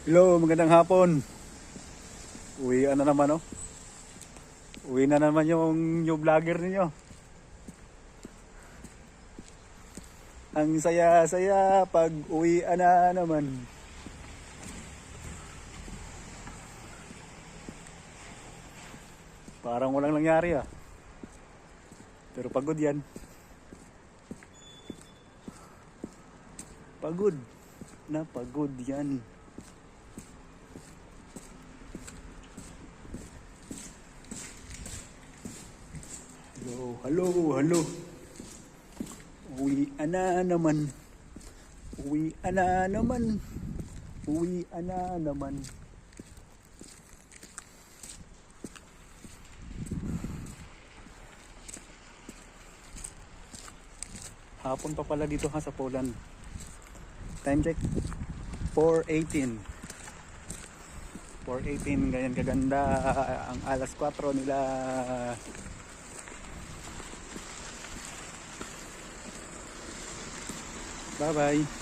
Hello, magandang hapon. Uwi na naman, oh. Uwi na naman yung new vlogger ninyo. Ang saya-saya pag uwi na naman. Parang walang nangyari, ah. Pero pagod yan. Pagod. Na pagod yan. Hello. Uwi na naman. Uwi na naman. Uwi na naman. Hapon pa pala dito ha sa Poland. Time check 4:18. 4:18, ganyan kaganda ang alas 4 nila. Bye bye.